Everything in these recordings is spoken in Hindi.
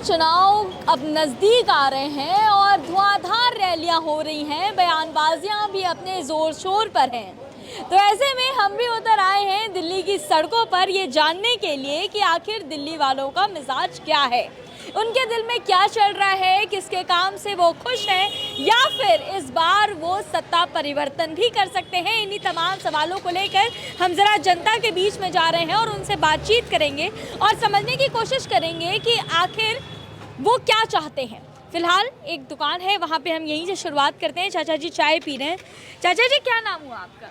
चुनाव अब नज़दीक आ रहे हैं और धुआंधार रैलियां हो रही हैं, बयानबाजियां भी अपने ज़ोर शोर पर हैं। तो ऐसे में हम भी उतर आए हैं दिल्ली की सड़कों पर ये जानने के लिए कि आखिर दिल्ली वालों का मिजाज क्या है, उनके दिल में क्या चल रहा है, किसके काम से वो खुश हैं या फिर इस बार वो सत्ता परिवर्तन भी कर सकते हैं। इन्हीं तमाम सवालों को लेकर हम ज़रा जनता के बीच में जा रहे हैं और उनसे बातचीत करेंगे और समझने की कोशिश करेंगे कि आखिर वो क्या चाहते हैं। फिलहाल एक दुकान है, वहाँ पे हम यहीं से शुरुआत करते हैं। चाचा जी चाय पी रहे हैं। चाचा जी क्या नाम हुआ आपका?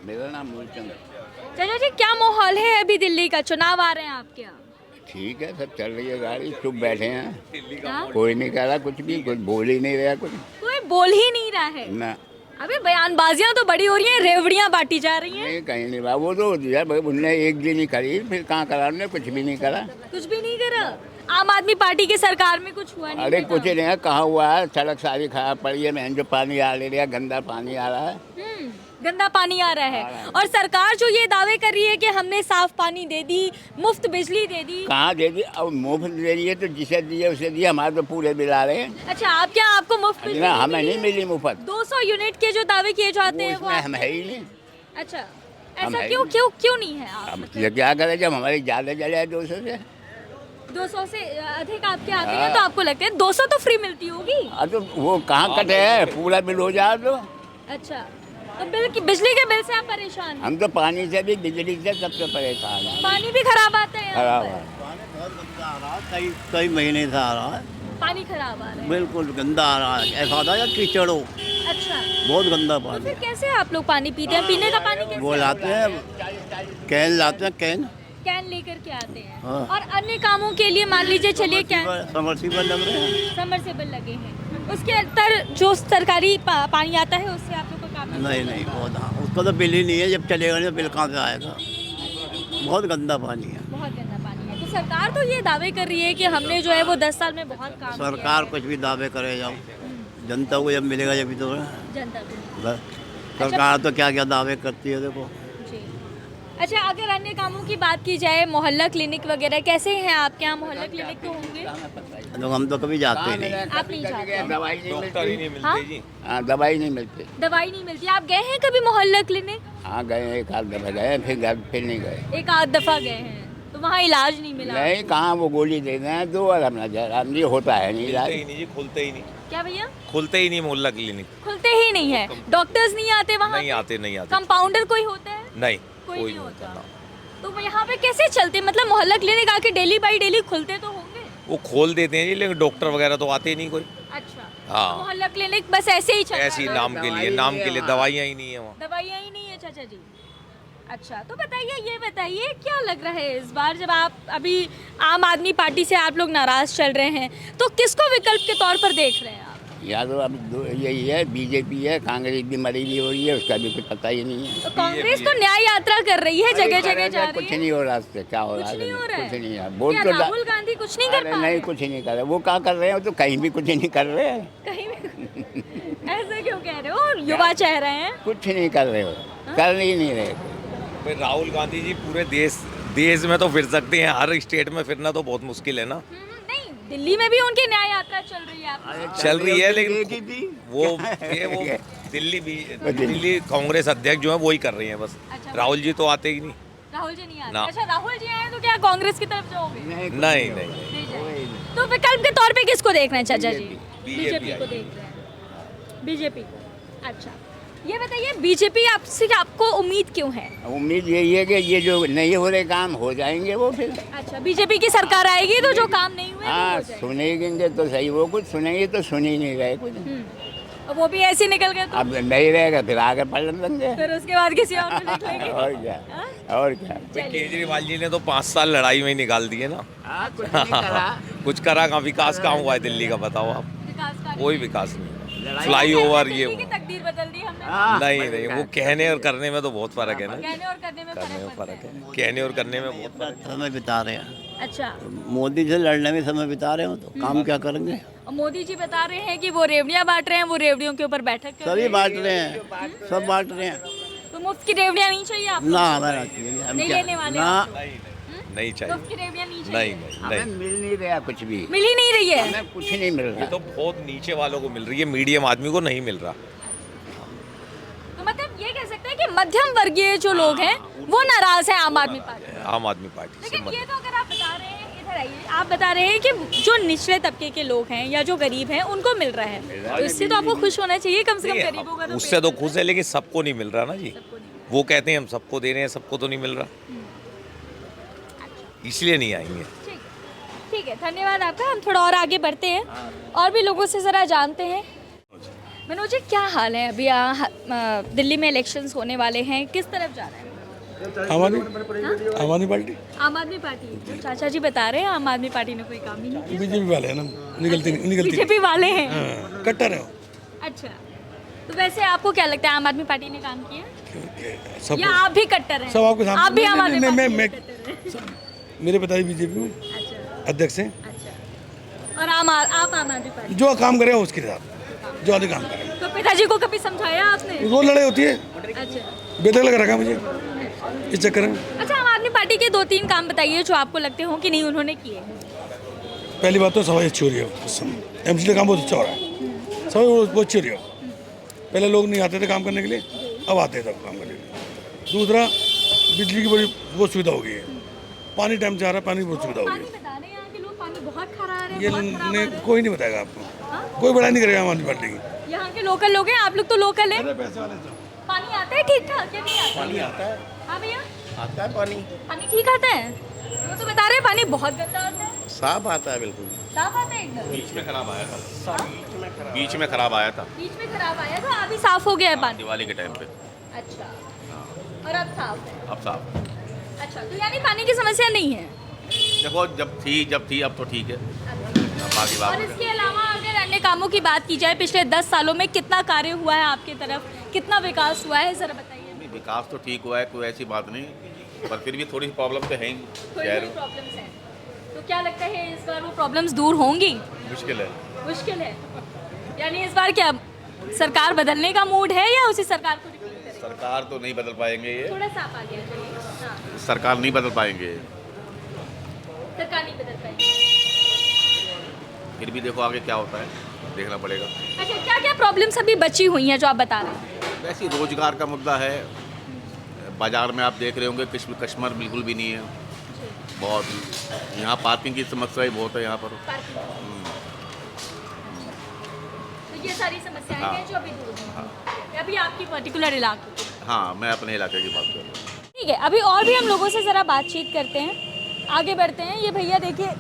मेरा नाम मूलचंद। चाचा जी क्या माहौल है अभी दिल्ली का? चुनाव आ रहे हैं आपके यहाँ? ठीक है, सब चल रही है गाड़ी, चुप बैठे हैं। हाँ? कोई नहीं कह रहा कुछ भी, कोई बोल ही नहीं रहा कुछ कोई बोल ही नहीं रहा है ना। अबे बयानबाजियां तो बड़ी हो रही हैं, रेवड़ियां बांटी जा रही हैं। नहीं, कहीं नहीं रहा। वो तो यार उनने एक दिन ही करी, फिर कहाँ करा, उन्होंने कुछ भी नहीं करा। कुछ भी नहीं करा। आम आदमी पार्टी की सरकार में कुछ हुआ नहीं? अरे कुछ नहीं है, कहाँ हुआ है? सड़क सारी खराब पड़ी है, जो पानी आ रहा है, गंदा पानी आ रहा है। गंदा पानी आ रहा है। और सरकार जो ये दावे कर रही है कि हमने साफ पानी दे दी, मुफ्त बिजली दे दी। कहाँ दे दी? अब मुफ्त दे रही है तो जिसे दिए उसे दिए, हमारे तो पूरे बिल आ रहे हैं। अच्छा, आप क्या, आपको मुफ्त बिजली ना, हमें नहीं मिली मुफ्त। 200 यूनिट के जो दावे किए जाते हैं वो हम है ही नहीं। अच्छा, ऐसा क्यों नहीं है? आप क्या करें जब हमारी ज्यादा चले है 200 से। 200 से अधिक आपके आते हैं तो आपको लगता है 200 तो फ्री मिलती होगी? तो वो कहाँ कटे है, पूरा बिल हो जाए तो। अच्छा, तो बिजली के बिल से आप परेशान हैं? हम तो पानी से भी, बिजली से सबसे परेशान हैं। पानी भी खराब आता है? खराब है, कई महीने से आ रहा है। पानी खराब आ रहा है? बिल्कुल गंदा आ रहा है, ऐसा आता है कीचड़ हो। अच्छा, बहुत गंदा तो पानी। फिर कैसे आप लोग पानी पीते हैं? पीने का पानी कैसे? वो लाते हैं, कैन लाते हैं, कैन लेकर के आते हैं। हाँ। और अन्य कामों के लिए मान लीजिए, चलिए कैन समरसीबल लग रहे हैं। समरसेबल लगे हैं, उसके अंदर जो सरकारी पानी आता है उससे आप लोग का काम नहीं वो उसका तो बिल ही नहीं है, जब चलेगा नहीं तो बिल कहाँ से आएगा। बहुत गंदा पानी है। बहुत गंदा पानी है। तो सरकार तो ये दावे कर रही है कि हमने जो है वो 10 साल में बहुत काम किया है। सरकार कुछ भी दावे करे जाओ, जनता को जब मिलेगा जब भी तो जनता को। सरकार तो क्या क्या दावे करती है देखो। जी। अच्छा, अगर अन्य कामों की बात की जाए, मोहल्ला क्लिनिक वगैरह कैसे हैं आपके यहाँ? मोहल्ला क्लिनिक तो होंगे? तो हम तो कभी जाते ही नहीं। आप नहीं जाते? दवाई नहीं मिलती। हाँ? हाँ, दवाई नहीं मिलती। दवाई नहीं मिलती। आप गए हैं कभी मोहल्ला क्लिनिक? हाँ गए, एक आध दफा गए, फिर नहीं गए। एक आध दफा गए हैं तो वहाँ इलाज नहीं मिला? नहीं, कहाँ वो गोली दे रहे हैं दो और अपना आराम नहीं होता है, नहीं इलाज। खुलते ही नहीं। क्या भैया? खुलते ही नहीं मोहल्ला क्लिनिक। खुलते ही नहीं है? डॉक्टर्स नहीं आते वहाँ? नहीं आते। कंपाउंडर कोई होता है? नहीं, कोई नहीं होता। तो यहाँ पे कैसे चलते? मतलब मोहल्ला क्लिनिक आके डेली बाई डेली खुलते तो होंगे? वो खोल देते हैं जी, लेकिन डॉक्टर वगैरह तो आते ही नहीं कोई। अच्छा। हाँ। तो मोहल्ला क्लिनिक बस ऐसे ही चलता ऐसी है? नाम के लिए दवाइयाँ ही नहीं है वहाँ। दवाइयाँ ही नहीं है चाचा जी। अच्छा, तो बताइए, ये बताइए क्या लग रहा है इस बार, जब आप अभी आम आदमी पार्टी से आप लोग नाराज चल रहे हैं, तो किसको विकल्प के तौर पर देख रहे हैं आप? या तो अब यही है, बीजेपी है, कांग्रेस भी मरी भी हो रही है, उसका भी कुछ पता ही नहीं है। तो कांग्रेस तो न्याय यात्रा कर रही है, जगह जगह जा रही कुछ है। नहीं हो रहा उससे, क्या हो रहा है? कुछ नहीं हो रहा है? कुछ नहीं है। वोट क्या तो राहुल गांधी कुछ नहीं कर पा रहे? नहीं, कुछ नहीं कर रहे। वो क्या कर रहे हैं? वो तो कहीं भी कुछ नहीं कर रहे हैं। कहीं भी ऐसा क्यों कह रहे हो? युवा चेह रहे हैं। कुछ नहीं कर रहे हो, कर ही नहीं रहे। भाई राहुल गांधी जी पूरे देश में तो फिर सकते हैं, हर स्टेट में फिरना तो बहुत मुश्किल है ना। नहीं, दिल्ली में भी उनकी न्याय यात्रा चल रही है। चल रही है, लेकिन वो दिल्ली कांग्रेस अध्यक्ष जो है वो ही कर रही है बस। अच्छा। राहुल जी तो आते ही नहीं। राहुल जी नहीं आते? ना। अच्छा, राहुल जी आए तो क्या कांग्रेस की तरफ जाओगे? नहीं। नहीं जाएंगे। तो विकल्प के तौर पे किसको देख रहे हैं चाचा जी? बीजेपी को देख रहे हैं। बीजेपी। अच्छा, ये बताइए, बीजेपी आपसे आपको उम्मीद क्यों है? उम्मीद यही है कि ये जो नहीं हो रहे काम हो जाएंगे वो फिर। अच्छा, बीजेपी की सरकार आएगी तो जो काम नहीं हुए वो हाँ, हो जाएंगे। सुनेंगे तो सही, वो कुछ सुनेंगे तो सुन ही नहीं रहे कुछ। और वो भी ऐसे निकल गए तो अब नहीं रहेगा फिर आगे पलट देंगे। फिर उसके बाद किसी और को देख लेंगे। और क्या, हाँ? और क्या। केजरीवाल जी ने तो 5 साल लड़ाई में ही निकाल दिए ना। कुछ नहीं करा। कुछ करा कहाँ? विकास कहाँ हुआ है दिल्ली का, बताओ आप? विकास का कोई विकास नहीं। फ्लाईओवर ये दिल्ली की तकदीर बदल दी हमने। नहीं, वो कहने और करने में तो बहुत फर्क है ना। कहने और करने में फर्क है। कहने और करने में बहुत फर्क है। समय बिता रहे हैं। अच्छा, मोदी से लड़ने में समय बिता रहे हो तो काम क्या करेंगे? और मोदी जी बता रहे हैं कि वो रेवड़ियां बांट रहे हैं, वो रेवड़ियों के ऊपर बैठक कर रहे सभी हैं। बांट रहे हैं, सब बांट रहे हैं। तो मुफ्त की रेवड़ियां नहीं चाहिए आपको? ना हमारा चाहिए, हम नहीं क्या लेने वाले ना, नहीं चाहिए। मुफ्त की रेवड़ियाँ नहीं नहीं चाहिए। नहीं हमें नहीं, मिल नहीं रहा कुछ भी, मिल ही नहीं रही है। हमें कुछ नहीं मिल ये रहा। तो बहुत नीचे वालों को मिल रही है, मीडियम आदमी को नहीं मिल रहा। तो मतलब ये कह सकते हैं कि मध्यम वर्गीय जो लोग हैं वो नाराज हैं आम आदमी पार्टी। आम आदमी पार्टी से लेकिन ये तो अगर आप बता रहे हैं, इधर आइए, आप बता रहे हैं कि जो निचले तबके के लोग हैं या जो गरीब हैं उनको मिल रहा है, तो इससे तो आपको खुश होना चाहिए कम से कम गरीबों का तो उससे पेट तो भर खुश है, लेकिन सबको नहीं मिल रहा ना जी। सबको नहीं। वो कहते हैं हम सबको दे रहे हैं, सबको तो नहीं मिल रहा, इसलिए नहीं आएंगे। ठीक ठीक है, धन्यवाद आपका। हम थोड़ा और आगे बढ़ते हैं और भी लोगों से ज़रा जानते हैं। मनोज जी, क्या हाल है अभी दिल्ली में इलेक्शंस होने वाले हैं, किस तरफ जा रहे हैं? आम आदमी पार्टी आम आदमी पार्टी। तो चाचा जी बता रहे हैं आम आदमी पार्टी ने कोई काम ही नहीं किया। बीजेपी वाले हैं ना, निकलती बीजेपी वाले हैं। हाँ, कट्टर है वो। अच्छा, तो वैसे आपको क्या लगता है आम आदमी पार्टी ने काम किया सब या आप भी कट्टर हैं? सब आपके सामने। आप भी आम आदमी नहीं, पार्टी मैं के कट्टर हैं? मेरे पिताजी बीजेपी में अच्छा अध्यक्ष हैं। अच्छा, और आप आम आदमी पार्टी। जो काम करे उसके साथ, जो आदमी काम करे तो पिताजी को कभी समझाया आपने? वो लड़ाई होती है, अच्छा बेदखल लगा रखा मुझे इस चक्कर में। अच्छा, आम आदमी पार्टी के 2-3 काम बताइए जो आपको लगते हो कि नहीं उन्होंने किए। पहली बात तो सफाई अच्छी हो रही है उस समय, एमसी का काम बहुत अच्छा हो रहा है, सफाई बहुत अच्छी हो रही है। पहले लोग नहीं आते थे काम करने के लिए, अब आते थे काम करने के लिए। दूसरा, बिजली की बड़ी बहुत सुविधा हो गई है, पानी टाइम से आ रहा है, पानी की बहुत सुविधा हो पानी गई बता रहे हैं यहाँ के लोग, पानी बहुत खरा आ रहा है। है, ये बहुत खराब आ रहा है। कोई नहीं बताएगा आपको, कोई बड़ा नहीं करेगा आम आदमी पार्टी की। यहाँ के लोकल लोग हैं, आप लोग तो लोकल हैं। पैसे वाले सब पानी आता है ठीक ठाक या नहीं आता? पानी आता है, हाँ भैया, आता है पानी, पानी ठीक आता है? वो तो बता रहे हैं पानी बहुत गंदा आता है। साफ आता है बिल्कुल। साफ आता है एकदम? बीच में खराब आया था, बीच में खराब आया था बीच में खराब आया था, अभी साफ हो गया है पानी। दिवाली के टाइम पे। अच्छा, और अब साफ है? अब साफ। अच्छा, तो यानी पानी की समस्या नहीं है। देखो जब थी अब तो ठीक है, बाकी बात और इसके अलावा अगर अन्य कामों की बात की जाए, पिछले 10 सालों में कितना कार्य हुआ है आपकी तरफ, कितना विकास हुआ है, जरा बताइए। विकास तो ठीक हुआ है, कोई ऐसी बात नहीं, पर फिर भी थोड़ी प्रॉब्लम तो है ही थोड़ी शहर थोड़ी में। प्रॉब्लम्स हैं, तो क्या लगता है इस बार वो प्रॉब्लम्स दूर होंगी? मुश्किल है। मुश्किल है, यानी इस बार क्या सरकार बदलने का मूड है या उसी सरकार को रिपीट करें? सरकार तो नहीं बदल पाएंगे ये, थोड़ा सा आप आगे आ जाइए। हाँ, सरकार नहीं बदल पाएंगे, सरकार नहीं बदल पाएगी। फिर भी देखो आगे क्या होता है, देखना पड़ेगा। अच्छा, क्या क्या प्रॉब्लम्स अभी बची हुई हैं जो आप बता रहे हैं? वैसे ही रोजगार का मुद्दा है, बाजार में आप देख रहे होंगे कस्टमर बिल्कुल भी नहीं है, बहुत। यहाँ पार्किंग की समस्या ही बहुत है यहाँ पर। तो ये सारी समस्याएं हाँ। हैं जो अभी दूर होंगी, अभी आपकी पर्टिकुलर इलाके। हाँ, मैं अपने इलाके की बात कर रहा हूँ। ठीक है, अभी और भी हम लोगों से ज़रा बातचीत करते हैं, आगे बढ़ते हैं। ये भैया देखिए,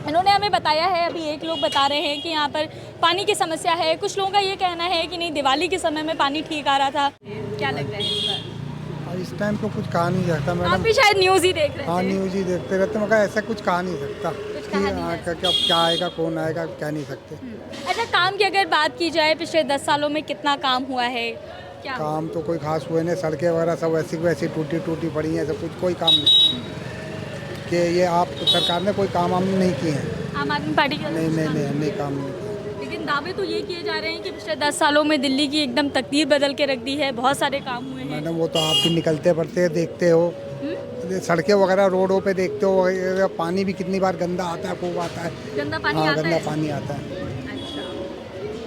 इन्होंने हमें बताया है, अभी एक लोग बता रहे हैं कि यहाँ पर पानी की समस्या है, कुछ लोगों का ये कहना है कि नहीं दिवाली के समय में पानी ठीक आ रहा था। क्या लग रहा है इस बार? इस टाइम तो कुछ कहा नहीं सकता आप मैडम। भी शायद न्यूज़ ही देख रहे हाँ, थे। न्यूज़ ही देखते रहते, मगर ऐसा कुछ कहा नहीं सकता कुछ कि कहा नहीं हाँ, जा क्या आएगा कौन आएगा कह नहीं सकते। अच्छा, काम की अगर बात की जाए, पिछले 10 सालों में कितना काम हुआ है, क्या? काम तो कोई खास हुए नहीं, सड़कें वगैरह सब वैसी वैसी टूटी पड़ी हैं, सब कुछ कोई काम नहीं कि ये आप सरकार ने कोई काम वाम नहीं किए हैं। आम आदमी पार्टी के नहीं काम नहीं किए। लेकिन दावे तो ये किए जा रहे हैं कि पिछले 10 सालों में दिल्ली की एकदम तकदीर बदल के रख दी है, बहुत सारे काम हुए हैं। मैडम वो तो आप भी निकलते पड़ते देखते हो, सड़कें वगैरह रोडों पे देखते हो, पानी भी कितनी बार गंदा आता है, खूब आता है। गंदा पानी हाँ, आता गंदा है। पानी आता है। अच्छा,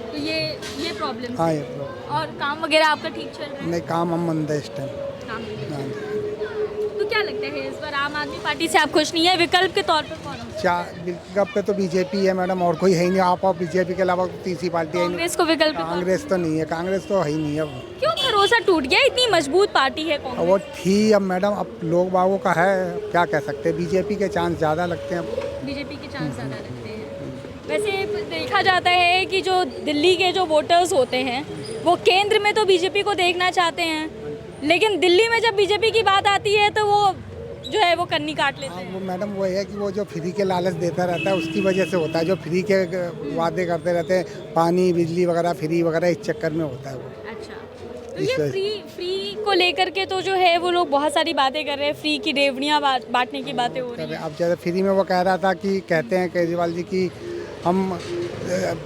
तो ये प्रॉब्लम हाँ, है। ये प्रॉब्लम। और काम वगैरह आपका ठीक चल रहा है? नहीं, काम हम मंद है इस टाइम। काम नहीं। हाँ जी। तो क्या लगता है इस बार आम आदमी पार्टी से आप खुश नहीं है? विकल्प के तौर पर कौन है? विकल्प पे तो बीजेपी है मैडम, और कोई है ही नहीं। आप और बीजेपी के अलावा तीसरी पार्टी है ही नहीं। कांग्रेस को विकल्प के तौर कांग्रेस तो नहीं है, कांग्रेस तो है ही नहीं अब। पर? क्यों भरोसा टूट गया? इतनी मजबूत पार्टी है अब कांग्रेस। वो थी, अब मैडम अब लोग बागों का है, क्या कह सकते हैं, बीजेपी के चांस ज़्यादा लगते हैं। बीजेपी के चांस ज़्यादा लगते हैं। वैसे देखा जाता है कि जो दिल्ली के जो वोटर्स होते हैं वो केंद्र में तो बीजेपी को देखना चाहते हैं, लेकिन दिल्ली में जब बीजेपी की बात आती है तो वो जो है वो कन्नी काट लेते हाँ, हैं। वो मैडम वो है कि वो जो फ्री के लालच देता रहता है उसकी वजह से होता है, जो फ्री के वादे करते रहते हैं, पानी बिजली वगैरह फ्री वगैरह, इस चक्कर में होता है वो। अच्छा, तो ये फ्री को लेकर के तो जो है वो लोग बहुत सारी बातें कर रहे हैं, फ्री की रेवड़ियाँ बांटने की बातें हो रही हैं। अब जैसे फ्री में वो कह रहा था कि कहते हैं केजरीवाल जी की हम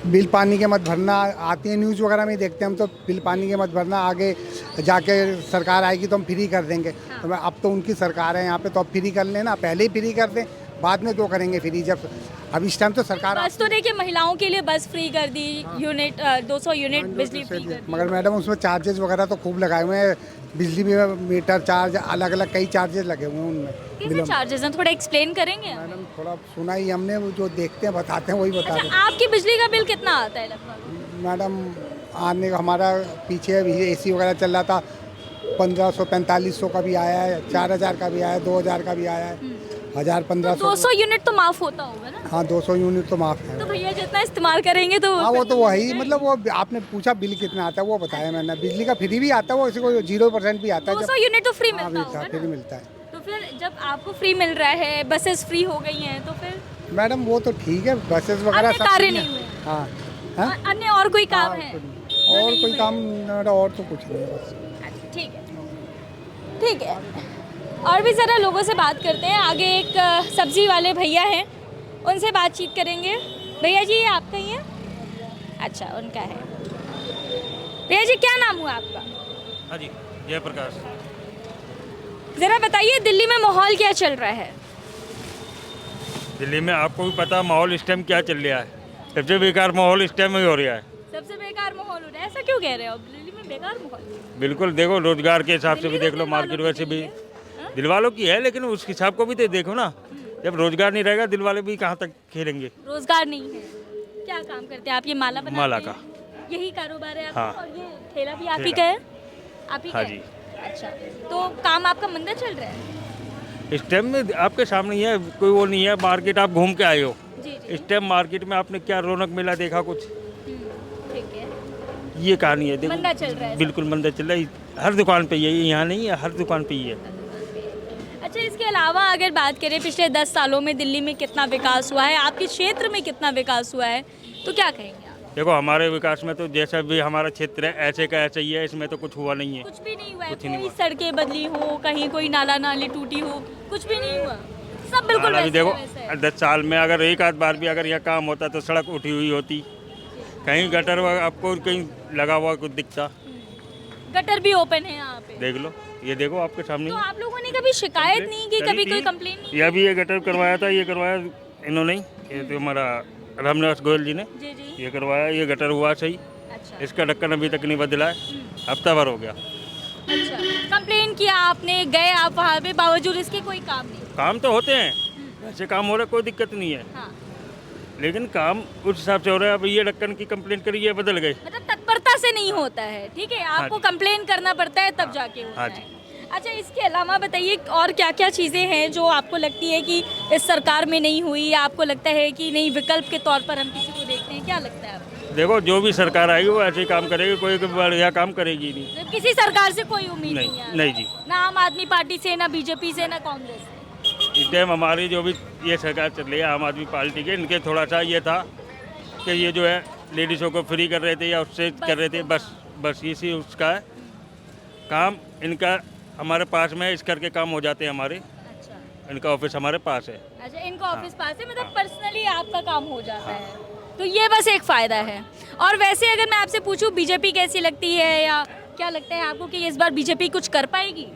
बिल पानी के मत भरना, आती है न्यूज़ वगैरह में देखते हैं हम तो, बिल पानी के मत भरना, आगे जाके सरकार आएगी तो हम फ्री कर देंगे। तो मैं अब तो उनकी सरकार है यहाँ पे, तो अब फ्री कर लेना, पहले ही फ्री कर दें, बाद में क्यों करेंगे फ्री, जब अब इस टाइम तो सरकार। बस तो देखिए महिलाओं के लिए बस फ्री कर दी, यूनिट 200 यूनिट बिजली फ्री कर दी। मगर मैडम उसमें चार्जेस वगैरह तो खूब लगाए हुए हैं, बिजली में मीटर चार्ज अलग अलग कई चार्जेस लगे हुए हैं उनमें। कैसे चार्जेस हैं, थोड़ा एक्सप्लेन करेंगे? मैडम थोड़ा सुना ही हमने, वो जो देखते हैं बताते हैं वही बता अच्छा, रहे हैं। आपकी बिजली का बिल कितना आता है लगभग? मैडम आने हमारा पीछे अभी AC वगैरह चल रहा था, 1500-4500 का भी आया है, 4000 का भी आया है, 2000 का भी आया है, 1000-1500। 200 यूनिट तो माफ होता होगा ना? हाँ 200 यूनिट तो माफ है। तो भैया जितना इस्तेमाल करेंगे तो हाँ वो तो वही, मतलब वो आपने पूछा बिल कितना आता है वो बताया मैंने, बिजली का फ्री भी आता है, वो किसी को 0% भी आता है। 200 यूनिट तो फ्री हाँ मिलता होगा फ्री ना? मिलता है। तो फिर जब आपको फ्री मिल रहा है, बसेस फ्री हो गई हैं, तो फिर मैडम वो तो ठीक है, बसेस वगैरह अन्य सब कार्य फ्री हैं। नहीं हुए? हाँ हाँ अन्य और कोई काम है? और कोई काम मैडम और तो कुछ नहीं है बस। अच्छा, ठीक है, ठीक है। और भी ज़रा लोगों से बात करते हैं। आगे एक सब्जी वाले भैया हैं, उनसे बातचीत करेंगे। भैया जी ये आपका ही है? अच्छा उनका है। भैया जी क्या नाम हुआ आपका? हाँ जी, जयप्रकाश। ज़रा बताइए दिल्ली में माहौल क्या चल रहा है? दिल्ली में आपको भी पता माहौल इस टाइम क्या चल रहा है, सबसे बेकार माहौल इस टाइम में हो रहा है। सबसे बेकार माहौल हो रहा है, ऐसा क्यों कह रहे हो? दिल्ली में बेकार माहौल? बिल्कुल, देखो रोजगार के हिसाब से भी दिल्ली देख तो लो, दिल वालों मार्केट की वैसे भी नहीं है, हाँ? दिल वालों की है, लेकिन उस हिसाब को भी तो देखो ना, जब रोजगार नहीं रहेगा दिल वाले भी कहाँ तक खेलेंगे। रोजगार नहीं है, क्या काम करते हैं आप? ये माला बनाते माला हैं? का। यही कारोबार है आपका? हाँ। और ये ठेला भी आप ही ठेला। का है? आप ही का हाँ है? जी। अच्छा, तो काम आपका मंदा चल रहा है? इस टाइम में आपके सामने ही है, कोई वो नहीं है, मार्केट आप घूम के आए हो, जी जी, इस टाइम मार्केट में आपने क्या रौनक मेला देखा कुछ? ठीक है। ये कहानी है, देखो मंदा चल रहा है? बिल्कुल मंदा चल रहा है, हर दुकान पे ये, यहाँ नहीं है, हर दुकान पे ही है। अच्छा, इसके अलावा अगर बात करें पिछले 10 सालों में दिल्ली में कितना विकास हुआ है, आपके क्षेत्र में कितना विकास हुआ है, तो क्या कहेंगे आप? देखो हमारे विकास में तो जैसा भी हमारा क्षेत्र है ऐसे का ऐसा ही है, इसमें तो कुछ हुआ नहीं है। कुछ भी नहीं हुआ है? कुछ नहीं कोई हुआ। सड़कें बदली हो, कहीं कोई नाला नाली टूटी हो, कुछ भी नहीं हुआ? सब बिल्कुल हालांकि वैसे देखो वैसे है। 10 साल में अगर एक आध बार भी अगर यहाँ काम होता तो सड़क उठी हुई होती, कहीं गटर आपको कहीं लगा हुआ कुछ दिखता, गटर भी ओपन है यहाँ पे? देख लो, ये देखो आपके सामने तो आप लोगों ने कभी शिकायत नहीं की, कभी कोई कंप्लेन नहीं? यह भी ये गटर करवाया था, ये करवाया इन्होंने ही, ये तो हमारा रामनिवास गोयल जी ने जी जी, ये करवाया, ये गटर हुआ सही, अच्छा इसका ढक्कन अभी तक नहीं बदला है, हफ्ता भर हो गया। अच्छा। कंप्लेन किया आपने, गए आप वहाँ पे, बावजूद इसके कोई काम नहीं? काम तो होते हैं, वैसे काम हो रहा है, कोई दिक्कत नहीं है, हाँ, लेकिन काम उस हिसाब से हो रहा है। अब ये ढक्कन की कंप्लेंट करी, ये बदल गए। मतलब तत्परता से नहीं होता है, ठीक है? आपको जी। कंप्लेन करना पड़ता है तब जाके होता हाँ है। जी। अच्छा, इसके अलावा बताइए और क्या क्या चीज़ें हैं जो आपको लगती है कि इस सरकार में नहीं हुई, या आपको लगता है कि नहीं विकल्प के तौर पर हम किसी को देखते हैं? क्या लगता है आपको? देखो जो भी सरकार आएगी वो ऐसे ही काम करेगी, कोई बढ़िया काम करेगी नहीं। तो किसी सरकार से कोई उम्मीद नहीं है? नहीं जी, ना आम आदमी पार्टी से, ना बीजेपी से, ना कांग्रेस से? इस टाइम हमारी जो भी ये सरकार चल रही है आम आदमी पार्टी के, इनके थोड़ा सा ये था कि ये जो है लेडीज़ों को फ्री कर रहे थे या उससे कर रहे थे, बस इसी उसका है काम। इनका हमारे पास में इस करके काम हो जाते हैं हमारे, अच्छा इनका ऑफिस हमारे पास है। अच्छा, इनका ऑफिस पास है, मतलब पर्सनली आपका काम हो जाता है, तो ये बस एक फ़ायदा है। और वैसे अगर मैं आपसे पूछूं बीजेपी कैसी लगती है, या क्या लगता है आपको कि इस बार बीजेपी कुछ कर पाएगी?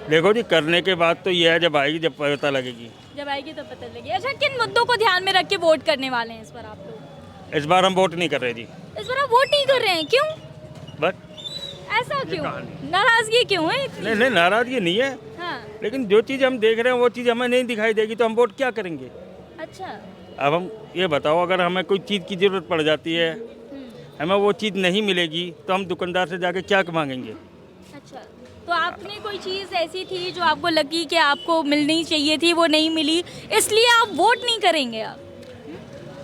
देखो जी, करने के बाद तो ये है, जब आएगी जब पता लगेगी। जब आएगी तो पता लगेगी। अच्छा, किन मुद्दों को ध्यान में रख के वोट करने वाले हैं इस बार आप लोग? इस बार हम वोट नहीं कर रहे जी, इस बार आप वोट नहीं कर रहे हैं, क्यों? बस। ऐसा क्यों? कहानी। नाराजगी क्यों है इतनी? नहीं नाराजगी नहीं है, हाँ, लेकिन जो चीज़ हम देख रहे हैं वो चीज़ हमें नहीं दिखाई देगी तो हम वोट क्या करेंगे? अच्छा। अब हम ये बताओ, अगर हमें कोई चीज़ की ज़रूरत पड़ जाती है, हमें वो चीज़ नहीं मिलेगी तो हम दुकानदार से जाके क्या मांगेंगे? अच्छा, तो आपने कोई चीज़ ऐसी थी जो आपको लगी कि आपको मिलनी चाहिए थी, वो नहीं मिली, इसलिए आप वोट नहीं करेंगे? आप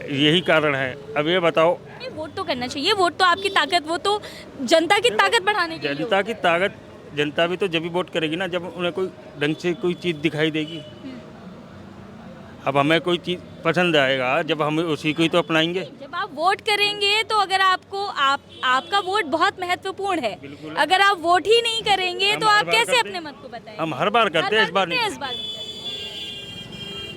यही कारण है। अब ये बताओ, नहीं, वोट तो करना चाहिए, वोट तो आपकी ताकत, वो तो जनता की ताकत बढ़ाने के लिए जनता की ताकत, जनता भी तो जब भी वोट करेगी ना जब उन्हें कोई ढंग से कोई चीज़ दिखाई देगी। अब हमें कोई चीज़ पसंद आएगा जब हम उसी को ही तो अपनाएंगे। जब आप वोट करेंगे तो अगर आपको आपका वोट बहुत महत्वपूर्ण है, बिल्कुल। अगर आप वोट ही नहीं करेंगे हम तो हर आप बार कैसे करते अपने मत को बताएंगे? हम हर बार करते हैं, इस बार नहीं। इस बार नहीं करते।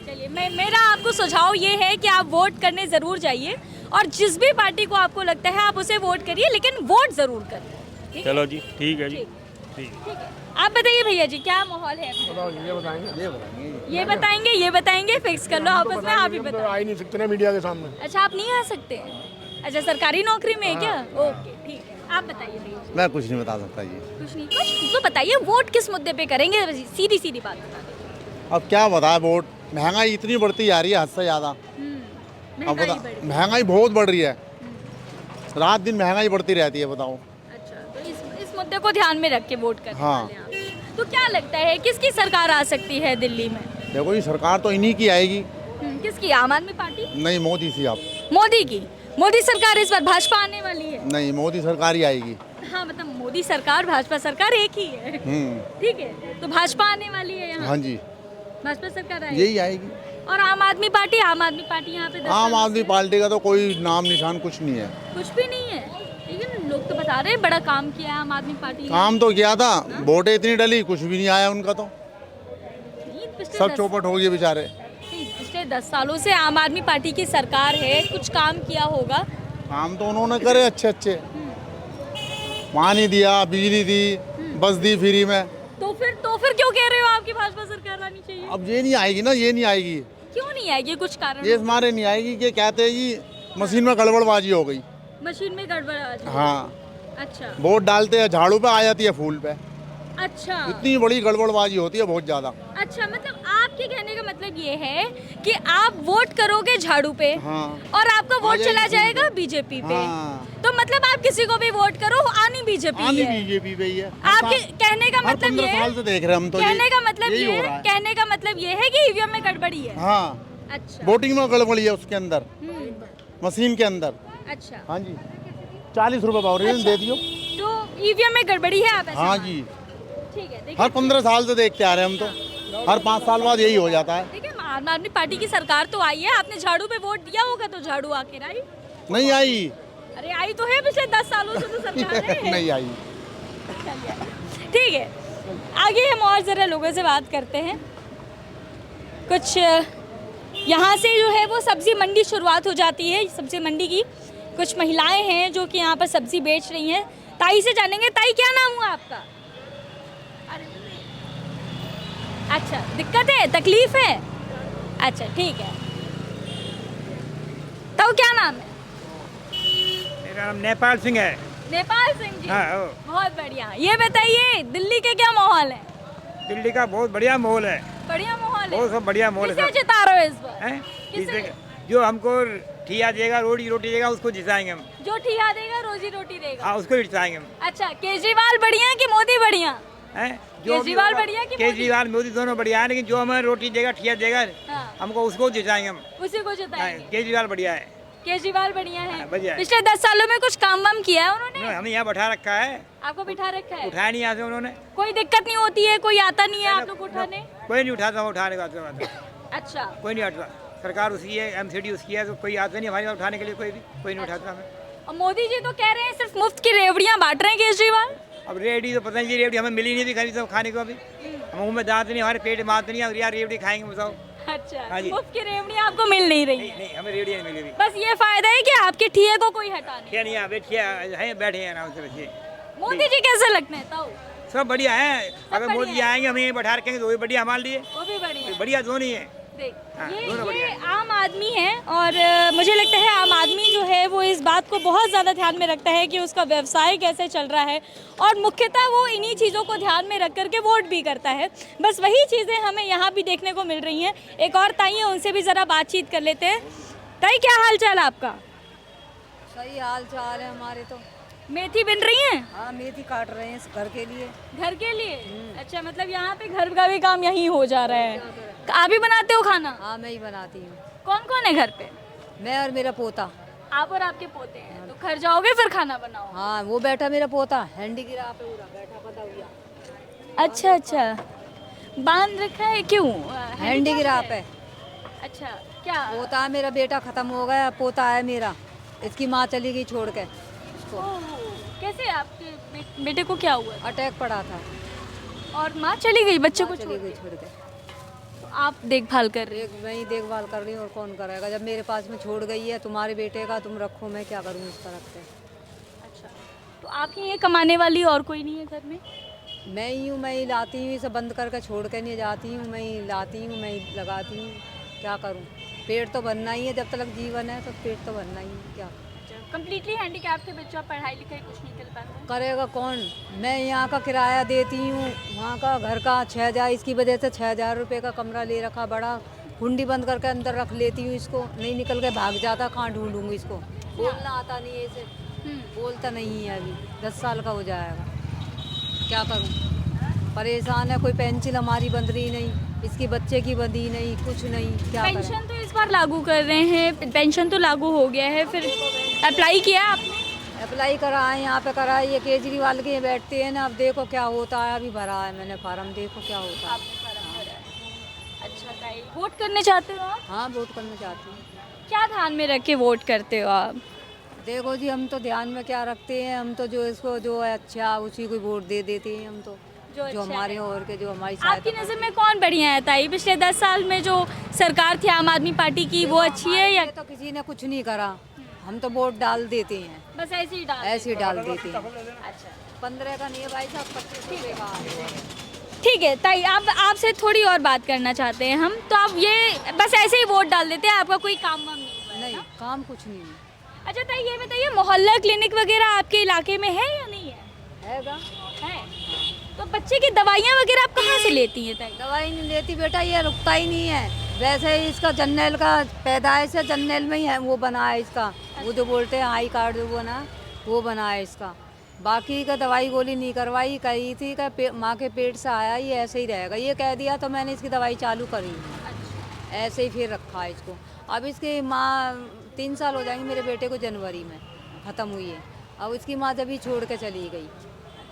चलिए, मेरा आपको सुझाव ये है कि आप वोट करने ज़रूर जाइए, और जिस भी पार्टी को आपको लगता है आप उसे वोट करिए, लेकिन वोट ज़रूर करिए। ठीक है? चलो जी, ठीक है जी, ठीक। ठीक है। ठीक है, आप बताइए भैया जी क्या माहौल है? ये बताएंगे फिक्स कर लो आपस में, आप ही बताओ। आ ही नहीं सकते ना मीडिया के सामने। अच्छा, आप नहीं आ सकते हैं? अच्छा, सरकारी नौकरी में है क्या? ओके, ठीक है, आप बताइए भैया जी। मैं कुछ नहीं बता सकता जी। कुछ नहीं, कुछ तो बताइए, वोट किस मुद्दे पे करेंगे? सीधी सीधी बात बता दीजिए। अब क्या बताए, वोट महंगाई इतनी बढ़ती जा रही है हद से ज़्यादा। अब महंगाई बता, बढ़ी। महंगाई बहुत बढ़ रही है, रात दिन महंगाई बढ़ती रहती है, बताओ। अच्छा, तो इस मुद्दे को ध्यान में रख के वोट करने हाँ। वाले हैं आप। तो क्या लगता है किसकी सरकार आ सकती है दिल्ली में? देखो ये सरकार तो इन्हीं की आएगी। किसकी? आम आदमी पार्टी? नहीं, मोदी सी आप। मोदी की? मोदी सरकार इस बार भाजपा आने वाली है? नहीं, मोदी सरकार ही आएगी। हाँ, मतलब मोदी सरकार भाजपा सरकार एक ही है। ठीक है, तो भाजपा आने वाली है यहाँ? हाँ जी, भाजपा सरकार आएगी। यही आएगी। और आम आदमी पार्टी यहाँ पे 10 आम सालों आदमी से पार्टी का तो कोई नाम निशान कुछ नहीं है। कुछ भी नहीं है, लेकिन लोग तो बता रहे हैं बड़ा काम किया है आम आदमी पार्टी ने। काम तो किया था, वोटें इतनी डली, कुछ भी नहीं आया उनका तो। नहीं, पिछले सब 10 चौपट हो गए बेचारे। पिछले 10 सालों से आम आदमी पार्टी की सरकार है, कुछ काम किया होगा। काम तो उन्होंने करे अच्छे अच्छे, पानी दिया, बिजली दी, बस दी फ्री में। तो फिर क्यों कह रहे हो आपकी भाजपा सरकार आनी चाहिए? अब ये नहीं आएगी ना, ये नहीं आएगी। क्यों नहीं आएगी? कुछ कारण? ये हमारे नहीं आएगी कि कहते हैं जी मशीन में गड़बड़बाजी हो गई। मशीन में गड़बड़ आ जाए। हाँ, अच्छा वोट डालते हैं झाड़ू पे आ जाती है फूल पे। अच्छा इतनी बड़ी गड़बड़बाजी होती है, बहुत ज्यादा। अच्छा, मतलब आपके कहने का मतलब ये है कि आप वोट करोगे झाड़ू पे हाँ। और आपका वोट जाएगी चला फूल जाएगा पे। बीजेपी पे। हाँ। तो मतलब आप किसी को भी वोट करो, आनी बीजेपी आनी है। बीजेपी पे ही है। आपके कहने का हर मतलब 15 ये साल से देख रहे हैं हम तो। कहने का मतलब यही ये हो रहा है। कहने का मतलब ये है कि ईवीएम में गड़बड़ी है। हाँ, अच्छा। वोटिंग में गड़बड़ी है उसके अंदर, हम्म, मशीन के अंदर। अच्छा, हाँ जी, 40 रुपए पाव रही दे दियो। तो ईवीएम में गड़बड़ी है आप ऐसे हाँ मान- जी, ठीक है, देखिए हर 15 साल से देखते आ रहे हैं हम तो। हर 5 साल बाद यही हो जाता है। देखिए, आम आदमी पार्टी की सरकार तो आई है, आपने झाड़ू पे वोट दिया होगा, तो झाड़ू आखिर आई? नहीं आई। अरे आई तो है, पिछले 10 सालों से तो सरकार है। नहीं आई। ठीक है, आगे हम और ज़रा लोगों से बात करते हैं। कुछ यहाँ से जो है वो सब्ज़ी मंडी शुरुआत हो जाती है, सब्ज़ी मंडी की। कुछ महिलाएं हैं जो कि यहाँ पर सब्ज़ी बेच रही हैं। ताई से जानेंगे, ताई क्या नाम हुआ आपका? अच्छा, दिक्कत है, तकलीफ है? अच्छा, ठीक है। तो क्या नाम है? मेरा नाम नेपाल सिंह है। नेपाल सिंह जी। हाँ, ओ। बहुत बढ़िया। ये बताइए दिल्ली के क्या माहौल है? दिल्ली का बहुत बढ़िया माहौल है, बढ़िया माहौल है। बहुत सब बढ़िया माहौल है किसे सब। जिता रहे हो इस बार? हैं? किसे? किसे- जो हमको ठिया देगा, रोटी देगा, उसको जिताएंगे हम। जो ठिया देगा, रोजी रोटी देगा। हाँ, उसको जिताएंगे हम। अच्छा, केजरीवाल बढ़िया कि मोदी बढ़िया? हैं? केजरीवाल बढ़िया कि मोदी? केजरीवाल मोदी दोनों बढ़िया है, लेकिन जो हमें रोटी देगा, ठिया देगा, हाँ। हमको उसको जिताएंगे हम। उसी को हाँ, जिताएंगे। केजरीवाल बढ़िया है। केजरीवाल बढ़िया है। हाँ, बढ़िया है। पिछले 10 सालों में कुछ काम वाम किया है उन्होंने? हमें यहाँ बैठा रखा है, आपको बिठा रखा है? उठाया नहीं यहाँ से उन्होंने। कोई दिक्कत नहीं होती है? कोई आता नहीं है आप लोग उठाने? कोई नहीं उठाता, उठाने का बात है। अच्छा, कोई नहीं उठता, सरकार उसकी है, एमसीडी उसकी है, तो कोई आता नहीं हमारे पास उठाने के लिए, कोई नहीं उठाता हमें। और मोदी जी तो कह रहे हैं सिर्फ मुफ्त की रेवड़ियाँ बांट रहे हैं केजरीवाल। अब रेवड़ी तो पता नहीं, रेवड़ी हमें मिली नहीं थी खरीद तो खाने को। अभी हम मुंह में दांत नहीं, हमारे पेट में दांत नहीं, अब यार रेवड़ी खाएंगे बताओ। अच्छा, हाँ जी। मुफ्त की रेवड़ियाँ आपको मिल नहीं रही नहीं है। नहीं, हमें रेवड़ी नहीं मिली अभी। बस ये फायदा है कि आपके ठिये को कोई हटा नहीं। क्या नहीं, यहाँ बैठिए हैं, बैठे हैं आराम से बैठिए। मोदी जी कैसे लगते हैं ताऊ? सब बढ़िया है। अगर बढ़िया मोदी जी है। आएंगे, हमें बैठा रखेंगे तो वो भी बढ़िया हमारे लिए। वो भी बढ़िया। बढ़िया दोनों ही है। देख, हाँ, ये दोनों बढ़िया है। आम आदमी है और मुझे लगता है आम आदमी जो है वो इस बात को बहुत ज़्यादा ध्यान में रखता है कि उसका व्यवसाय कैसे चल रहा है, और मुख्यतः वो इन्हीं चीज़ों को ध्यान में रख करके वोट भी करता है। बस वही चीज़ें हमें यहाँ भी देखने को मिल रही हैं। एक और ताई है, उनसे भी ज़रा बातचीत कर लेते हैं। ताई, क्या हाल चाल है आपका? सही हाल चाल है हमारे तो। मेथी बिन रही हैं? हाँ, मेथी काट रहे हैं घर के लिए। घर के लिए? अच्छा, मतलब यहाँ पे घर का भी काम यहीं हो जा रहा है। आप ही बनाते हो खाना? हाँ, मैं ही बनाती हूँ। कौन कौन है घर पे? मैं और मेरा पोता। आप और आपके पोते हैं, तो घर जाओगे फिर खाना बनाओ? हाँ, वो बैठा मेरा पोता हैंडी गिरा पे पूरा बैठा पता हुआ। अच्छा अच्छा, बांध रखा है क्यों? हैंडी गिरा पे। अच्छा, क्या? पोता है मेरा, बेटा खत्म हो गया, पोता है मेरा, इसकी माँ चली गई छोड़ के उसको। ओह, कैसे आपके बेटे को क्या हुआ? अटैक पड़ा था, और माँ चली गई बच्चे को चली छोड़ गई के? छोड़ के। तो आप देखभाल कर रहे मैं ही देखभाल कर रही हूँ और कौन करेगा। जब मेरे पास में छोड़ गई है, तुम्हारे बेटे का तुम रखो, मैं क्या करूँ इसका रखते। हो? अच्छा, तो आपके ये कमाने वाली और कोई नहीं है घर में? मैं ही हूँ, मैं ही लाती हूँ, इसे बंद करके छोड़ के नहीं जाती हूँ, मैं ही लाती हूँ, मैं ही लगाती हूँ, क्या करूँ। पेट तो भरना ही है, जब तक जीवन है तो पेट तो भरना ही है, क्या कंप्लीटली हैंडीकैप के बच्चों पढ़ाई लिखाई कुछ नहीं कर पाते? करेगा कौन। मैं यहाँ का किराया देती हूँ, वहाँ का घर का 6,000, इसकी वजह से 6,000 रुपये का कमरा ले रखा बड़ा, कुंडी बंद करके अंदर रख लेती हूँ इसको, नहीं निकल के भाग जाता, कहाँ ढूंढूंगी इसको। बोलना आता नहीं है इसे, बोलता नहीं है, अभी 10 साल का हो जाएगा, क्या करूँ। परेशान है, कोई पेंसिल हमारी बंद रही नहीं, इसकी बच्चे की बंदी नहीं, कुछ नहीं, क्या करें। पेंशन तो इस बार लागू कर रहे हैं, पेंशन तो लागू हो गया है, फिर अप्लाई किया आपने? अप्लाई करा है, यहाँ पे करा है, ये केजरीवाल के बैठते हैं ना, अब देखो क्या होता है। अभी भरा है मैंने फार्म, देखो क्या होता है। अच्छा ताई, वोट करने चाहते हो आप? हाँ, वोट करना चाहती हूँ। क्या ध्यान में रख के वोट करते हो आप? देखो जी, हम तो ध्यान में क्या रखते हैं, हम तो जो इसको जो है अच्छा उसी को वोट दे देते हैं हम तो, जो अच्छा हमारे और के जो हमारी आपकी नज़र में कौन बढ़िया है ताई? पिछले 10 साल में जो सरकार थी आम आदमी पार्टी की, वो अच्छी है या? तो किसी ने कुछ नहीं करा, हम तो वोट डाल देते हैं, बस ऐसे ही डाल ऐसे ही डाल देते हैं। अच्छा 15 का नहीं है भाई साहब, 25 रुपये का है। ठीक है ताई, आप आपसे थोड़ी और बात करना चाहते हैं हम, तो आप ये बस ऐसे ही वोट डाल देते हैं, आपका कोई काम वाम नहीं हुआ है नहीं, ना? काम कुछ नहीं है। अच्छा ताई, ये बताइए मोहल्ला क्लिनिक वगैरह आपके इलाके में है या नहीं है? हैगा। है। तो बच्चे की दवाइयाँ वगैरह आप कहाँ से लेती हैं ताई? दवाई नहीं लेती बेटा, ये रुकता ही नहीं है। वैसे ही इसका जनरल का पैदाइश है, जनरल में ही है वो बना है इसका, वो जो बोलते हैं हाई कार्ड जो बना, वो बना है इसका। बाकी का दवाई गोली नहीं करवाई, कही थी कि माँ के पेट से आया, ये ऐसे ही रहेगा, ये कह दिया तो मैंने इसकी दवाई चालू करी, ऐसे ही फिर रखा है इसको। अब इसकी माँ 3 साल हो जाएंगे मेरे बेटे को, जनवरी में ख़त्म हुई है। अब इसकी माँ जब ही छोड़ के चली गई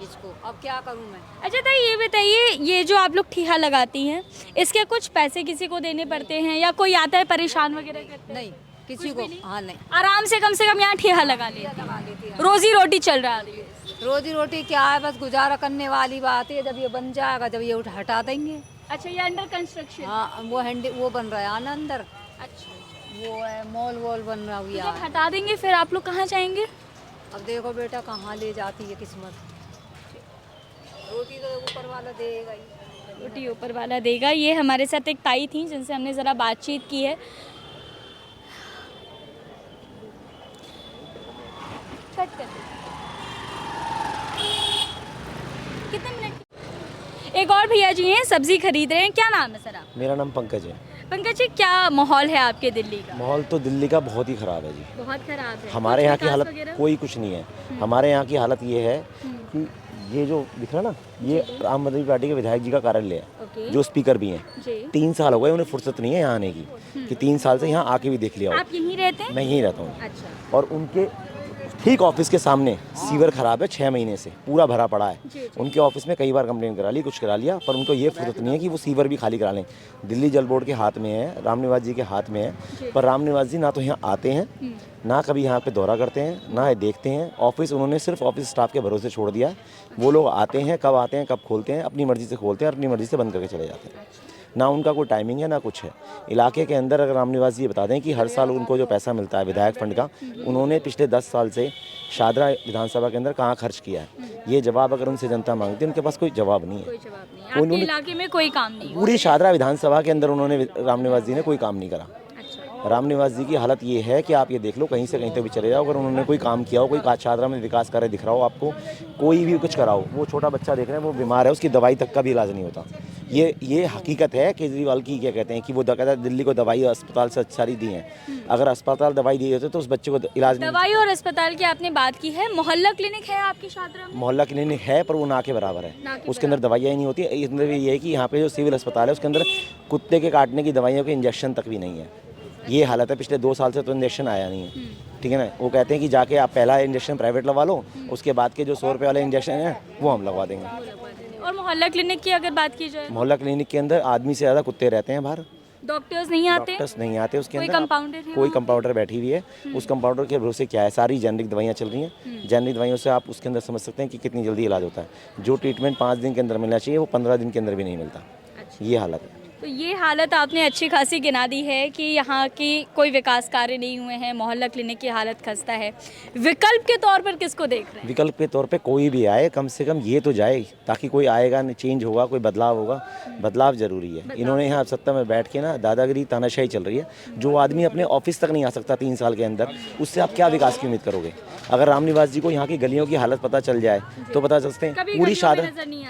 इसको, अब क्या करूँ मैं। अच्छा ताई, ये बताइए, ये जो आप लोग ठिया लगाती हैं, इसके कुछ पैसे किसी को देने पड़ते हैं या कोई आता है परेशान वगैरह करते हैं? नहीं, किसी को, हाँ नहीं, आराम से कम यहाँ ठिया लगा लेते लगा लेती है। हैं, रोजी रोटी चल रहा है। रोजी रोटी क्या है, बस गुजारा करने वाली बात है। जब ये बन जाएगा, जब ये हटा देंगे। अच्छा, ये अंडर कंस्ट्रक्शन? हाँ, वो बन रहा है आना अंदर। अच्छा, वो है मॉल वॉल बन रहा तो हुआ जब है। हटा देंगे फिर आप लोग कहाँ जाएंगे? अब देखो बेटा कहाँ ले जाती है किस्मत, रोटी तो ऊपर वाला देगा ही। रोटी ऊपर वाला देगा। ये हमारे साथ एक ताई थी जिनसे हमने ज़रा बातचीत की है। कट कर कितने मिनट? एक और भैया जी हैं, सब्जी खरीद रहे हैं। क्या नाम है सर आप? मेरा नाम पंकज है। पंकज जी, क्या माहौल है आपके दिल्ली का? माहौल तो दिल्ली का बहुत ही ख़राब है जी। बहुत खराब है। हमारे यहाँ की विकास हालत वगैरह? कोई कुछ नहीं है। हमारे यहाँ की हालत ये है कि ये जो दिख रहा ना, ये आम आदमी पार्टी के विधायक जी का कार्यालय है, ओके। जो स्पीकर भी हैं। जी। 3 साल हो गए उन्हें फुर्सत नहीं है यहाँ आने की, कि 3 साल से यहाँ आके भी देख लिया हो। आप यहीं रहते हैं? मैं यहीं रहता हूँ। अच्छा। और उनके ठीक ऑफिस के सामने सीवर खराब है, 6 महीने से पूरा भरा पड़ा है। जी। उनके ऑफिस में कई बार कंप्लेन करा ली, कुछ करा लिया, पर उनको ये फुर्सत नहीं है कि वो सीवर भी खाली करा लें। दिल्ली जल बोर्ड के हाथ में है, रामनिवास जी के हाथ में है, पर रामनिवास जी ना तो यहाँ आते हैं, ना कभी यहाँ पे दौरा करते हैं, ना ये देखते हैं। ऑफिस उन्होंने सिर्फ ऑफिस स्टाफ के भरोसे छोड़ दिया है। वो लोग आते हैं, कब खोलते हैं, अपनी मर्जी से खोलते हैं और अपनी मर्जी से बंद करके चले जाते हैं। ना उनका कोई टाइमिंग है, ना कुछ है। इलाके के अंदर अगर रामनिवास जी बता दें कि हर साल उनको जो पैसा मिलता है विधायक फंड का, उन्होंने पिछले 10 साल से शादरा विधानसभा के अंदर कहाँ खर्च किया है, ये जवाब अगर उनसे जनता मांगती है, उनके पास कोई जवाब नहीं है। कोई जवाब नहीं। आपके इलाके में कोई काम नहीं? पूरी शादरा विधानसभा के अंदर उन्होंने रामनिवास जी ने कोई काम नहीं करा। अच्छा। रामनिवास जी की हालत ये है कि आप ये देख लो, कहीं से कहीं तक भी चले जाओ, अगर उन्होंने कोई काम किया हो, कोई शादरा में विकास कार्य दिख रहा हो आपको, कोई भी कुछ कराओ, वो छोटा बच्चा देख रहे हैं वो बीमार है, उसकी दवाई तक का भी इलाज नहीं होता। ये हकीकत है। केजरीवाल की क्या कहते हैं कि वो कहता है दिल्ली को दवाई अस्पताल से सारी दी हैं। अगर अस्पताल दवाई दी होती तो उस बच्चे को इलाज नहीं। दवाई और अस्पताल की आपने बात की है, मोहल्ला क्लिनिक है आपकी शादरा में? मोहल्ला क्लिनिक है, पर वो ना के बराबर है। उसके अंदर दवाइयाँ ही नहीं होती। इसके अंदर ये है कि यहाँ पे जो सिविल अस्पताल है उसके अंदर कुत्ते के काटने की दवाइयों के इंजेक्शन तक भी नहीं है। ये हालत है। पिछले 2 साल से तो इंजेक्शन आया नहीं है, ठीक है ना। वो कहते हैं कि जाके आप पहला इंजेक्शन प्राइवेट लगवा लो, उसके बाद के जो 100 रुपये वाले इंजेक्शन हैं वो हम लगवा देंगे। और मोहल्ला क्लिनिक की अगर बात की जाए, मोहल्ला क्लिनिक के अंदर आदमी से ज़्यादा कुत्ते रहते हैं बाहर। डॉक्टर्स नहीं आते? डॉक्टर्स नहीं आते उसके कोई अंदर। कंपाउंडर है? कोई कंपाउंडर बैठी हुई है, उस कंपाउंडर के भरोसे क्या है, सारी जेनरिक दवाइयाँ चल रही हैं। जेनरिक दवाइयों से आप उसके अंदर समझ सकते हैं कि कितनी जल्दी इलाज होता है। जो ट्रीटमेंट 5 दिन के अंदर मिलना चाहिए वो 15 दिन के अंदर भी नहीं मिलता। ये हालत है। तो ये हालत आपने अच्छी खासी गिना दी है कि यहाँ की कोई विकास कार्य नहीं हुए हैं, मोहल्ला क्लिनिक की हालत खस्ता है। विकल्प के तौर पर किसको देख रहे हैं? विकल्प के तौर पे कोई भी आए, कम से कम ये तो जाए, ताकि कोई आएगा, चेंज होगा, कोई बदलाव होगा। बदलाव ज़रूरी है। इन्होंने यहाँ सत्ता में बैठ के ना दादागिरी तानाशाही चल रही है। जो आदमी अपने ऑफिस तक नहीं आ सकता 3 साल के अंदर, उससे आप क्या विकास की उम्मीद करोगे? अगर रामनिवास जी को यहाँ की गलियों की हालत पता चल जाए तो पता चलते हैं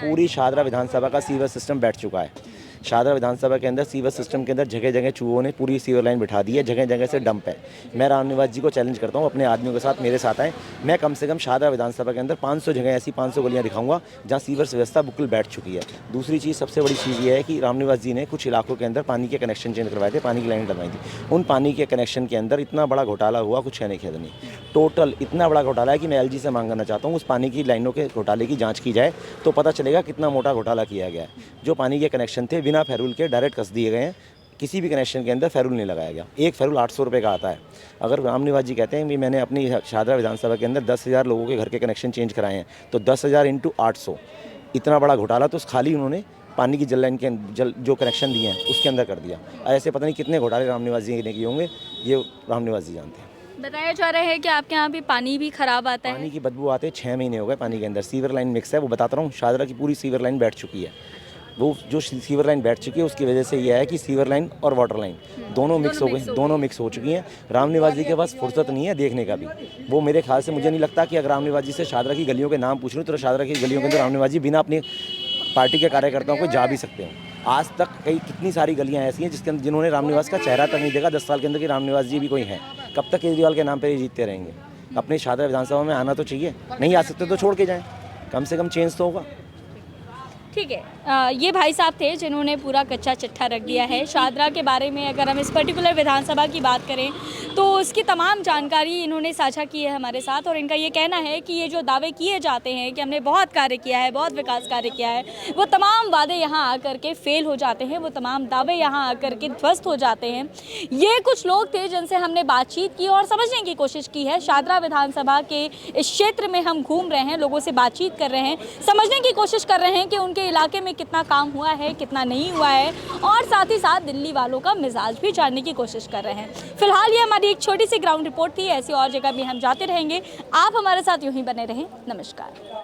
पूरी शादरा विधानसभा का सीवर सिस्टम बैठ चुका है। शादरा विधानसभा के अंदर सीवर सिस्टम के अंदर जगह जगह चूहों ने पूरी सीवर लाइन बिठा दी है, जगह जगह से डंप है। मैं रामनिवास जी को चैलेंज करता हूँ, अपने आदमियों के साथ मेरे साथ आए, मैं कम से कम शादरा विधानसभा के अंदर 500 जगह ऐसी 500 गलियाँ दिखाऊंगा जहाँ सीवर व्यवस्था बिल्कुल बैठ चुकी है। दूसरी चीज़, सबसे बड़ी चीज़ ये है कि रामनिवास जी ने कुछ इलाकों के अंदर पानी के कनेक्शन चेंज करवाए थे, पानी की लाइन डलवाई थी। उन पानी के कनेक्शन के अंदर इतना बड़ा घोटाला हुआ, कुछ कहने की हद नहीं। टोटल इतना बड़ा घोटाला है कि मैं LG से मांग करना चाहता हूँ उस पानी की लाइनों के घोटाले की जाँच की जाए, तो पता चलेगा कितना मोटा घोटाला किया गया है। जो पानी के कनेक्शन थे बिना फेरूल के डायरेक्ट कस दिए गए हैं, किसी भी कनेक्शन के अंदर फेरूल नहीं लगाया गया। एक फेरूल 800 रुपये का आता है। अगर रामनिवास जी कहते हैं कि मैंने अपनी शादरा विधानसभा के अंदर 10,000 लोगों के घर के कनेक्शन चेंज कराए हैं, तो 10,000 × 800, इतना बड़ा घोटाला तो खाली उन्होंने पानी की जल लाइन के जो कनेक्शन दिए हैं उसके अंदर कर दिया। ऐसे पता नहीं कितने घोटाले रामनिवास जी ने किए होंगे, ये रामनिवास जी जानते हैं। बताया जा रहा है कि आपके यहाँ भी पानी भी खराब आता है। पानी की बदबू आते 6 महीने हो गए पानी के अंदर। सीवर लाइन मिक्स है, वो बताता रहा हूँ, शादरा की पूरी सीवर लाइन बैठ चुकी है। वो जो सीवर लाइन बैठ चुकी है उसकी वजह से यह है कि सीवर लाइन और वाटर लाइन दोनों मिक्स हो गई, दोनों मिक्स हो चुकी हैं। रामनिवास जी के पास फुर्सत नहीं है देखने का भी। वो मेरे ख्याल से, मुझे नहीं लगता कि अगर रामनिवास जी से शादरा की गलियों के नाम पूछ लूँ तो शादरा की गलियों के अंदर रामनिवास जी बिना अपनी पार्टी के कार्यकर्ताओं को जा भी सकते हैं। आज तक कितनी सारी गलियां ऐसी हैं जिसके अंदर जिन्होंने रामनिवास का चेहरा तक नहीं देखा 10 साल के अंदर कि रामनिवास जी भी कोई हैं। कब तक केजरीवाल के नाम पर ही जीतते रहेंगे? अपने शादरा विधानसभा में आना तो चाहिए, नहीं आ सकते तो छोड़ के जाएं, कम से कम चेंज तो होगा। ठीक है, ये भाई साहब थे जिन्होंने पूरा कच्चा चिट्ठा रख दिया है शादरा के बारे में। अगर हम इस पर्टिकुलर विधानसभा की बात करें तो उसकी तमाम जानकारी इन्होंने साझा की है हमारे साथ, और इनका ये कहना है कि ये जो दावे किए जाते हैं कि हमने बहुत कार्य किया है, बहुत विकास कार्य किया है, वो तमाम वादे यहाँ आकर के फेल हो जाते हैं, वो तमाम दावे यहाँ आकर के ध्वस्त हो जाते हैं। ये कुछ लोग थे जिनसे हमने बातचीत की और समझने की कोशिश की है। शादरा विधानसभा के इस क्षेत्र में हम घूम रहे हैं, लोगों से बातचीत कर रहे हैं, समझने की कोशिश कर रहे हैं कि उनके इलाके में कितना काम हुआ है, कितना नहीं हुआ है, और साथ ही साथ दिल्ली वालों का मिजाज भी जानने की कोशिश कर रहे हैं। फिलहाल ये हमारी एक छोटी सी ग्राउंड रिपोर्ट थी, ऐसी और जगह भी हम जाते रहेंगे। आप हमारे साथ यूं ही बने रहें। नमस्कार।